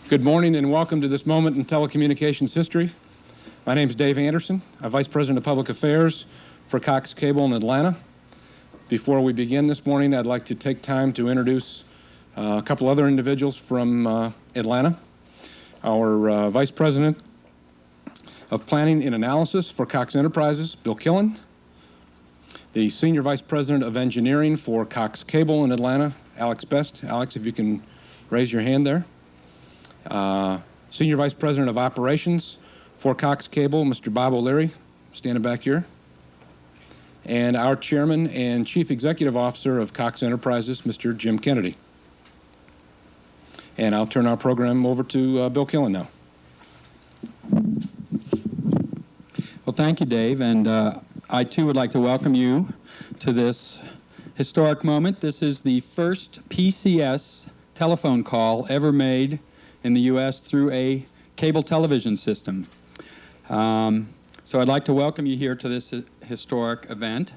Good morning and welcome to this moment in telecommunications history. My name is Dave Anderson. I'm Vice President of Public Affairs for Cox Cable in Atlanta. Before we begin this morning, I'd like to take time to introduce a couple other individuals from Atlanta. Our Vice President of Planning and Analysis for Cox Enterprises, Bill Killen. The Senior Vice President of Engineering for Cox Cable in Atlanta, Alex Best. Alex, if you can raise your hand there. Senior Vice President of Operations for Cox Cable, Mr. Bob O'Leary, standing back here. And our Chairman and Chief Executive Officer of Cox Enterprises, Mr. Jim Kennedy. And I'll turn our program over to Bill Killen now. Well, thank you, Dave, and I too would like to welcome you to this historic moment. This is the first PCS telephone call ever made in the U.S. through a cable television system. So I'd like to welcome you here to this historic event.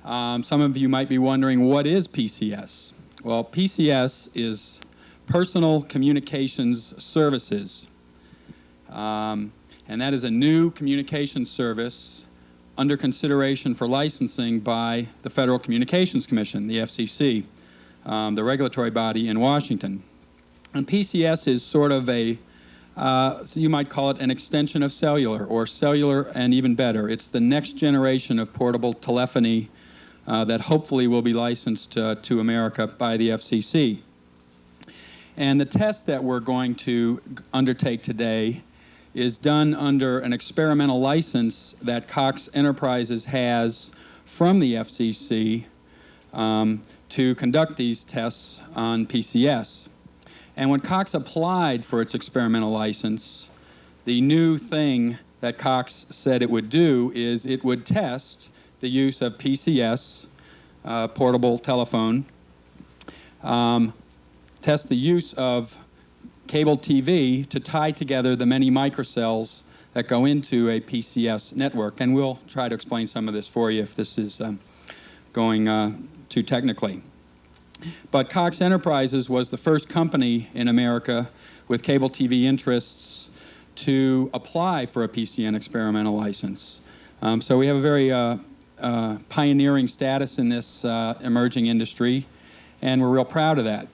Some of you might be wondering, what is PCS? Well, PCS is Personal Communications Services. And that is a new communications service under consideration for licensing by the Federal Communications Commission, the FCC, the regulatory body in Washington. And PCS is sort of a, so you might call it an extension of cellular, or cellular and even better. It's the next generation of portable telephony that hopefully will be licensed to America by the FCC. And the test that we're going to undertake today is done under an experimental license that Cox Enterprises has from the FCC to conduct these tests on PCS. And when Cox applied for its experimental license, the new thing that Cox said it would do is it would test the use of PCS, portable telephone, test the use of cable TV to tie together the many microcells that go into a PCS network. And we'll try to explain some of this for you if this is going too technically. But Cox Enterprises was the first company in America with cable TV interests to apply for a PCN experimental license. So we have a very pioneering status in this emerging industry, and we're real proud of that.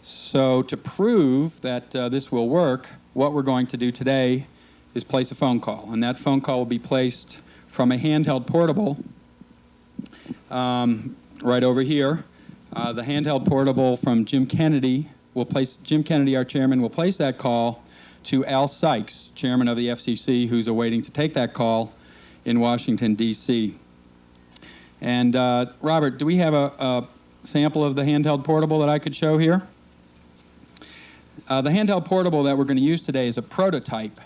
So to prove that this will work, what we're going to do today is place a phone call, and that phone call will be placed from a handheld portable right over here. The handheld portable from Jim Kennedy, Jim Kennedy, our chairman, will place that call to Al Sykes, chairman of the FCC, who's awaiting to take that call in Washington, D.C. And Robert, do we have a sample of the handheld portable that I could show here? The handheld portable that we're going to use today is a prototype.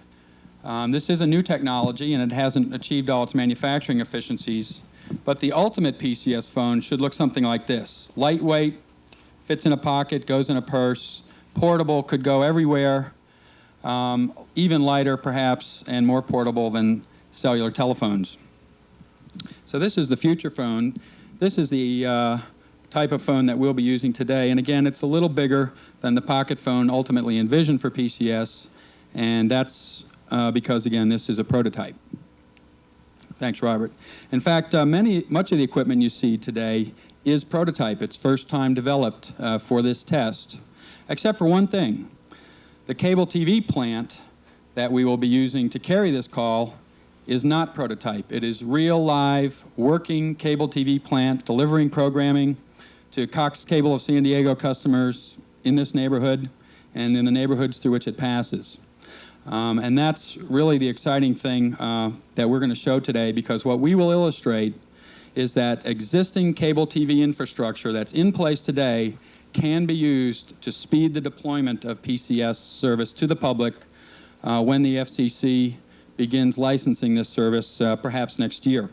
This is a new technology, and it hasn't achieved all its manufacturing efficiencies. But the ultimate PCS phone should look something like this. Lightweight, fits in a pocket, goes in a purse, portable, could go everywhere, even lighter perhaps, and more portable than cellular telephones. So this is the future phone. This is the type of phone that we'll be using today. And again, it's a little bigger than the pocket phone ultimately envisioned for PCS, and that's because, again, this is a prototype. Thanks, Robert. In fact, much of the equipment you see today is prototype. It's first time developed for this test, except for one thing. The cable TV plant that we will be using to carry this call is not prototype. It is real, live, working cable TV plant delivering programming to Cox Cable of San Diego customers in this neighborhood and in the neighborhoods through which it passes. And that's really the exciting thing that we're going to show today, because what we will illustrate is that existing cable TV infrastructure that's in place today can be used to speed the deployment of PCS service to the public when the FCC begins licensing this service perhaps next year.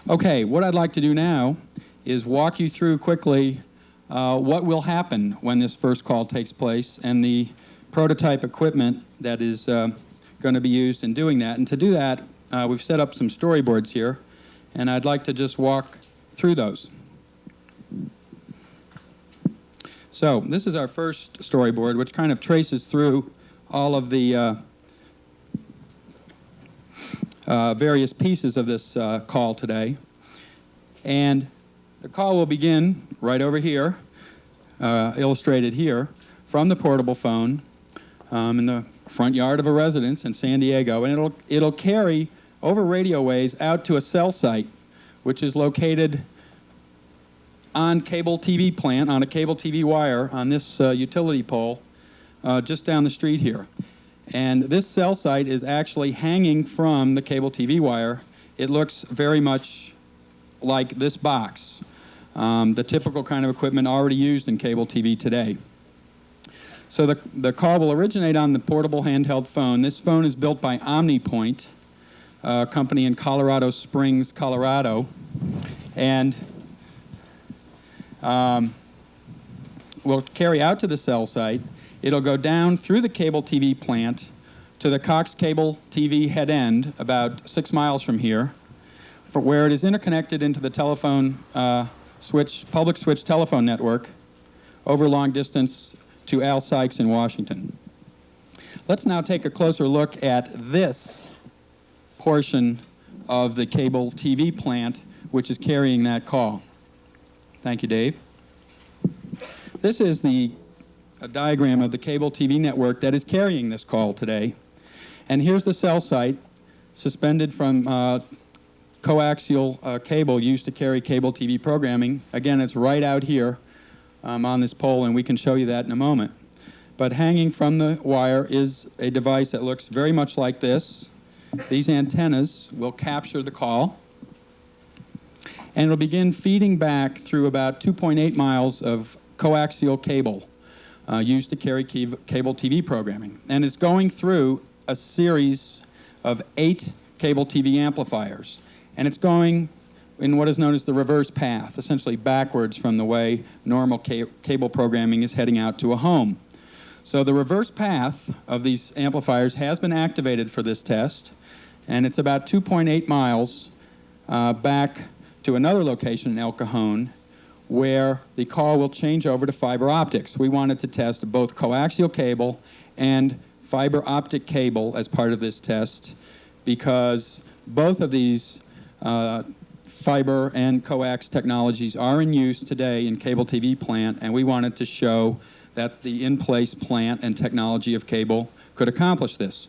Okay, what I'd like to do now is walk you through quickly what will happen when this first call takes place and the prototype equipment that is going to be used in doing that. And to do that, we've set up some storyboards here, and I'd like to just walk through those. So this is our first storyboard, which kind of traces through all of the various pieces of this call today. And the call will begin right over here, illustrated here, from the portable phone in the front yard of a residence in San Diego, and it'll carry over radio waves out to a cell site, which is located on cable TV plant, on a cable TV wire, on this utility pole just down the street here. And this cell site is actually hanging from the cable TV wire. It looks very much like this box, the typical kind of equipment already used in cable TV today. So the call will originate on the portable handheld phone. This phone is built by OmniPoint, a company in Colorado Springs, Colorado, and will carry out to the cell site. It'll go down through the cable TV plant to the Cox Cable TV head end, about 6 miles from here, where it is interconnected into the telephone public switch telephone network over long distance to Al Sykes in Washington. Let's now take a closer look at this portion of the cable TV plant, which is carrying that call. Thank you, Dave. This is a diagram of the cable TV network that is carrying this call today. And here's the cell site suspended from coaxial cable used to carry cable TV programming. Again, it's right out here on this pole, and we can show you that in a moment. But hanging from the wire is a device that looks very much like this. These antennas will capture the call, and it'll begin feeding back through about 2.8 miles of coaxial cable used to carry cable TV programming. And it's going through a series of 8 cable TV amplifiers. And it's going in what is known as the reverse path, essentially backwards from the way normal cable programming is heading out to a home. So the reverse path of these amplifiers has been activated for this test, and it's about 2.8 miles back to another location in El Cajon, where the call will change over to fiber optics. We wanted to test both coaxial cable and fiber optic cable as part of this test, because both of these fiber and coax technologies are in use today in cable TV plant, and we wanted to show that the in-place plant and technology of cable could accomplish this.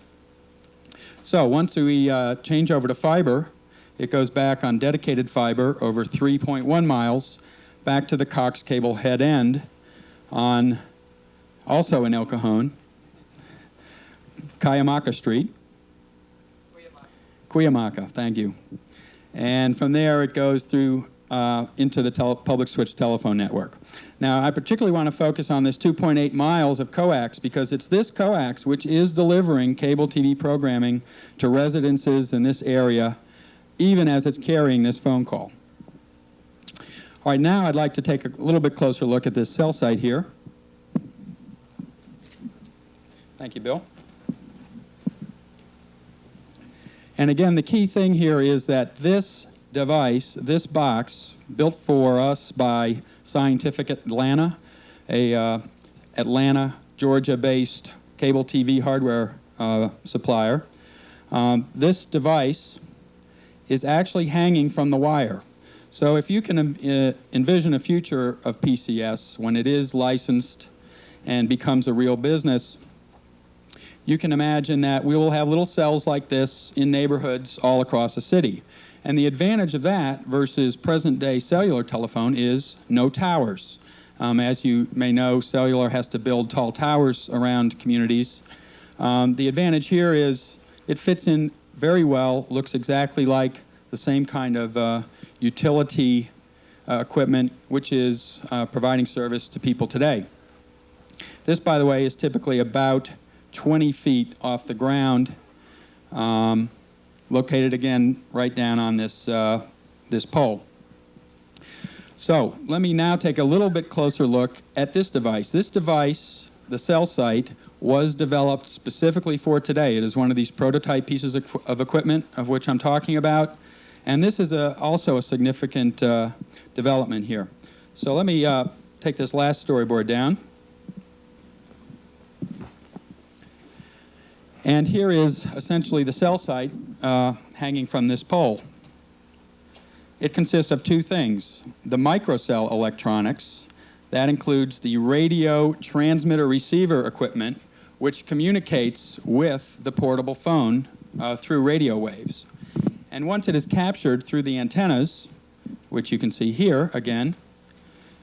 So once we change over to fiber, it goes back on dedicated fiber over 3.1 miles back to the Cox Cable head end on, also in El Cajon, Cuyamaca Street. Cuyamaca, thank you. And from there it goes through into the public switch telephone network. Now, I particularly want to focus on this 2.8 miles of coax, because it's this coax which is delivering cable TV programming to residences in this area, even as it's carrying this phone call. All right, now I'd like to take a little bit closer look at this cell site here. Thank you, Bill. And again, the key thing here is that this device, this box, built for us by Scientific Atlanta, a Atlanta, Georgia-based cable TV hardware supplier, this device is actually hanging from the wire. So if you can envision a future of PCS when it is licensed and becomes a real business, you can imagine that we will have little cells like this in neighborhoods all across the city. And the advantage of that versus present-day cellular telephone is no towers. As you may know, cellular has to build tall towers around communities. The advantage here is it fits in very well, looks exactly like the same kind of utility equipment which is providing service to people today. This, by the way, is typically about 20 feet off the ground, located again right down on this, this pole. So let me now take a little bit closer look at this device. This device, the cell site, was developed specifically for today. It is one of these prototype pieces of equipment of which I'm talking about. And this is also a significant development here. So let me take this last storyboard down. And here is essentially the cell site hanging from this pole. It consists of two things: the microcell electronics, that includes the radio transmitter receiver equipment, which communicates with the portable phone through radio waves. And once it is captured through the antennas, which you can see here again,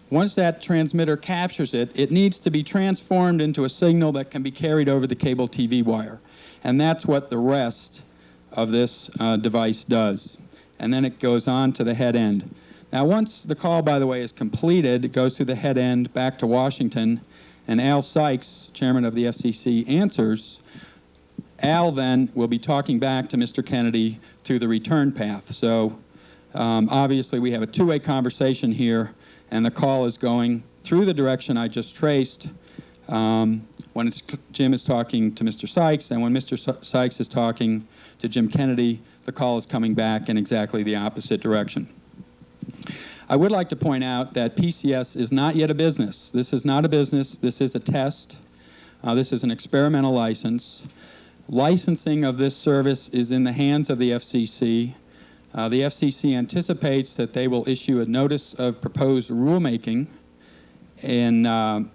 once that transmitter captures it, it needs to be transformed into a signal that can be carried over the cable TV wire. And that's what the rest of this device does. And then it goes on to the head end. Now, once the call, by the way, is completed, it goes through the head end back to Washington, and Al Sykes, chairman of the FCC, answers. Al then will be talking back to Mr. Kennedy through the return path. So obviously we have a two-way conversation here, and the call is going through the direction I just traced when Jim is talking to Mr. Sykes, and when Mr. Sykes is talking to Jim Kennedy, the call is coming back in exactly the opposite direction. I would like to point out that PCS is not yet a business. This is not a business. This is a test. This is an experimental license. Licensing of this service is in the hands of the FCC. The FCC anticipates that they will issue a notice of proposed rulemaking in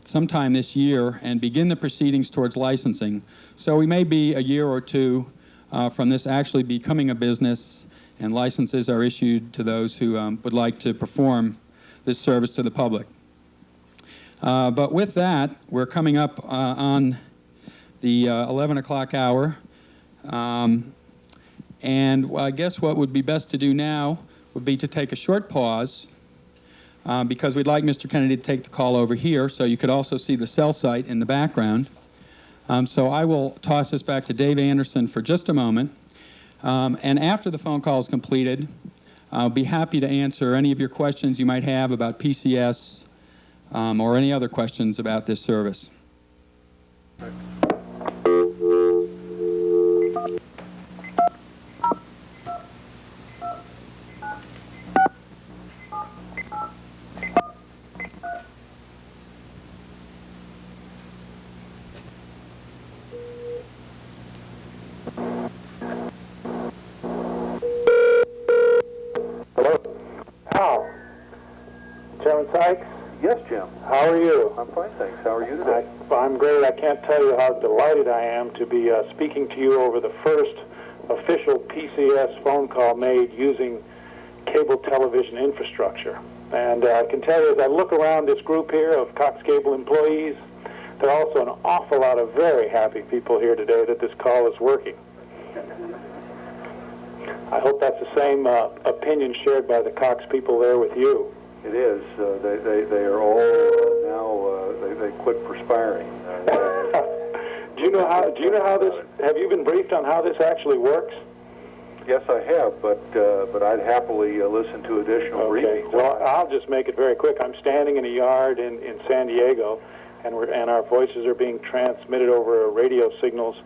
sometime this year and begin the proceedings towards licensing. So we may be a year or two from this actually becoming a business, and licenses are issued to those who would like to perform this service to the public. But with that, we're coming up on the 11 o'clock hour. And I guess what would be best to do now would be to take a short pause because we'd like Mr. Kennedy to take the call over here, so you could also see the cell site in the background. So I will toss this back to Dave Anderson for just a moment. And after the phone call is completed, I'll be happy to answer any of your questions you might have about PCS or any other questions about this service. Sykes? Yes, Jim. How are you? I'm fine, thanks. How are you today? I'm great. I can't tell you how delighted I am to be speaking to you over the first official PCS phone call made using cable television infrastructure. And I can tell you, as I look around this group here of Cox Cable employees, there are also an awful lot of very happy people here today that this call is working. I hope that's the same opinion shared by the Cox people there with you. It is. They are all now. They quit perspiring. Do you know how this? Have you been briefed on how this actually works? Yes, I have, but I'd happily listen to additional Okay. briefings. Well, I'll just make it very quick. I'm standing in a yard in San Diego, and our voices are being transmitted over radio signals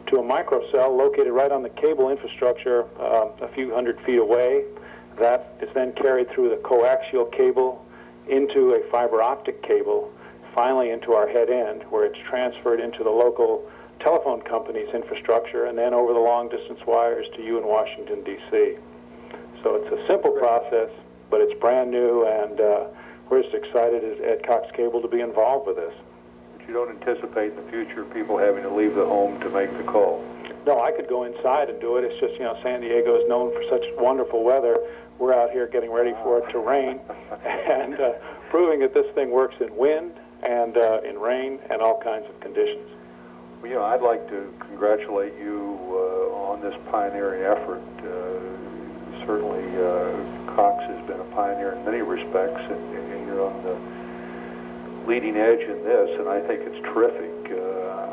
to a microcell located right on the cable infrastructure a few hundred feet away. That is then carried through the coaxial cable into a fiber optic cable, finally into our head end, where it's transferred into the local telephone company's infrastructure, and then over the long-distance wires to you in Washington, D.C. So it's a simple process, but it's brand new, and we're just excited at Cox Cable to be involved with this. But you don't anticipate in the future people having to leave the home to make the call? No, I could go inside and do it. It's just, San Diego is known for such wonderful weather. We're out here getting ready for it to rain and proving that this thing works in wind and in rain and all kinds of conditions. Well, I'd like to congratulate you on this pioneering effort. Certainly, Cox has been a pioneer in many respects, and you're on the leading edge in this, and I think it's terrific.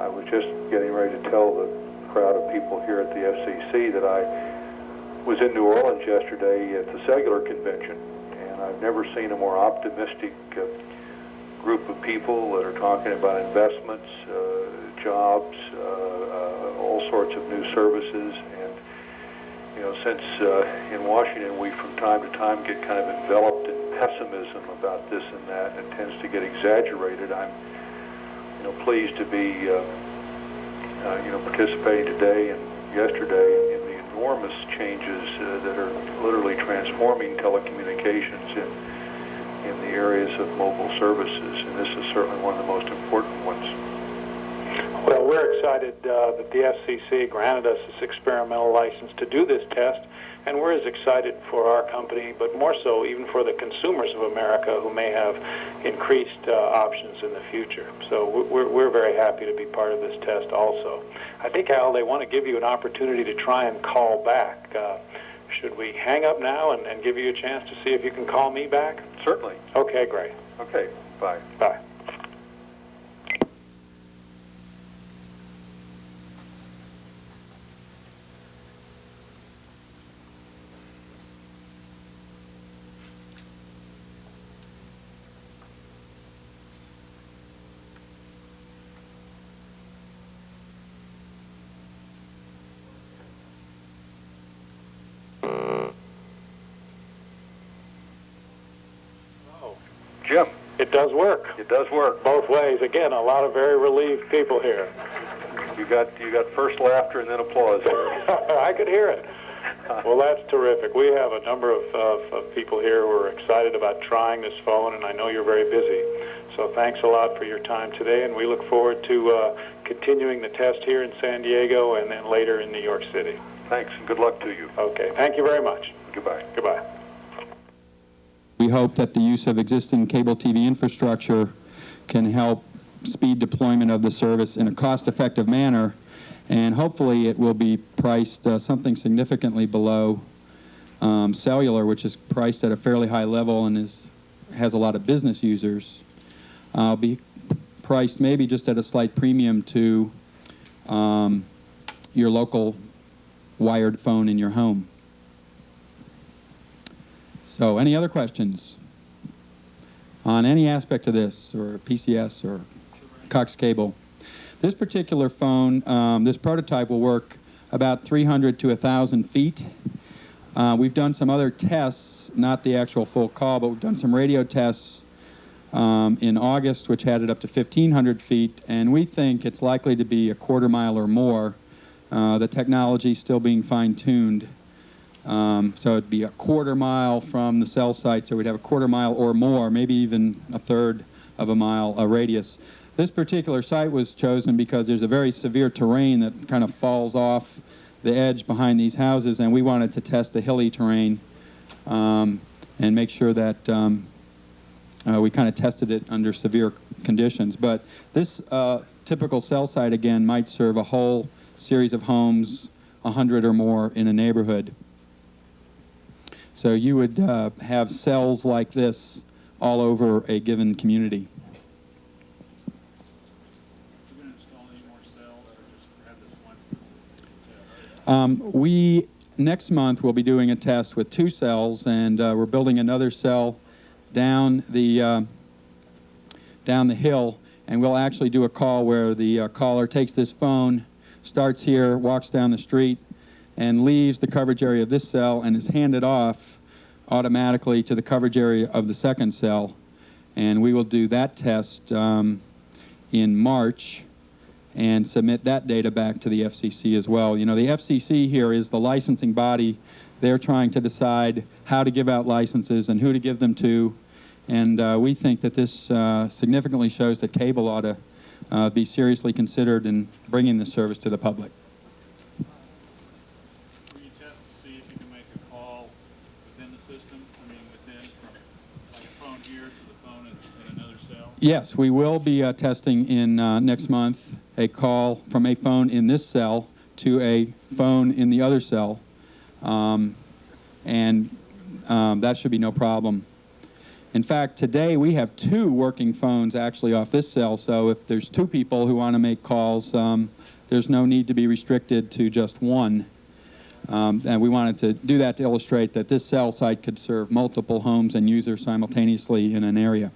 I was just getting ready to tell the crowd of people here at the FCC that I was in New Orleans yesterday at the cellular convention, and I've never seen a more optimistic group of people that are talking about investments, jobs, all sorts of new services. And since in Washington we from time to time get kind of enveloped in pessimism about this and that, and it tends to get exaggerated. I'm pleased to be participating today and yesterday in the enormous changes that are literally transforming telecommunications in the areas of mobile services, and this is certainly one of the most important ones. Well, we're excited that the FCC granted us this experimental license to do this test, and we're as excited for our company, but more so even for the consumers of America who may have increased options in the future. So we're very happy to be part of this test also. I think, Al, they want to give you an opportunity to try and call back. Should we hang up now and give you a chance to see if you can call me back? Certainly. Okay, great. Okay, bye. Bye. Jim. It does work. It does work. Both ways. Again, a lot of very relieved people here. You got first laughter and then applause here. I could hear it. Well, that's terrific. We have a number of people here who are excited about trying this phone, and I know you're very busy. So thanks a lot for your time today, and we look forward to continuing the test here in San Diego and then later in New York City. Thanks, and good luck to you. Okay. Thank you very much. Goodbye. Goodbye. We hope that the use of existing cable TV infrastructure can help speed deployment of the service in a cost-effective manner, and hopefully it will be priced something significantly below cellular, which is priced at a fairly high level and has a lot of business users. Be priced maybe just at a slight premium to your local wired phone in your home. So, any other questions on any aspect of this, or PCS, or Cox Cable? This particular phone, this prototype will work about 300 to 1,000 feet. We've done some other tests, not the actual full call, but we've done some radio tests in August, which had it up to 1,500 feet, and we think it's likely to be a quarter mile or more. The technology is still being fine-tuned. So it'd be a quarter mile from the cell site, so we'd have a quarter mile or more, maybe even a third of a mile radius. This particular site was chosen because there's a very severe terrain that kind of falls off the edge behind these houses, and we wanted to test the hilly terrain and make sure that we kind of tested it under severe conditions. But this typical cell site, again, might serve a whole series of homes, 100 or more in a neighborhood. So you would have cells like this all over a given community. Are you going to install any more cells, or just have this one? Next month we'll be doing a test with 2 cells, and we're building another cell down the hill, and we'll actually do a call where the caller takes this phone, starts here, walks down the street, and leaves the coverage area of this cell and is handed off automatically to the coverage area of the second cell. And we will do that test in March and submit that data back to the FCC as well. You know, the FCC here is the licensing body. They're trying to decide how to give out licenses and who to give them to. And we think that this significantly shows that cable ought to be seriously considered in bringing this service to the public. Will you test to see if you can make a call within the system? I mean, from like a phone here to the phone in another cell? Yes, we will be testing in next month a call from a phone in this cell to a phone in the other cell. That should be no problem. In fact, today we have 2 working phones actually off this cell, so if there's 2 people who want to make calls, there's no need to be restricted to just one. And we wanted to do that to illustrate that this cell site could serve multiple homes and users simultaneously in an area.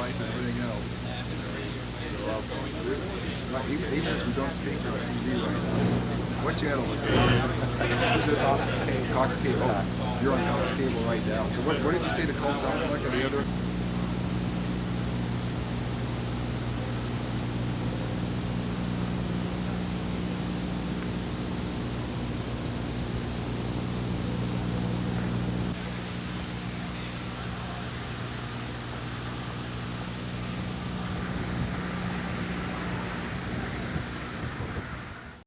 lights and everything else. So even if we don't speak to the TV right now, what channel is it? Cox Cable. Oh, you're on Cox Cable right now. So what did you say the call sounded like on the other?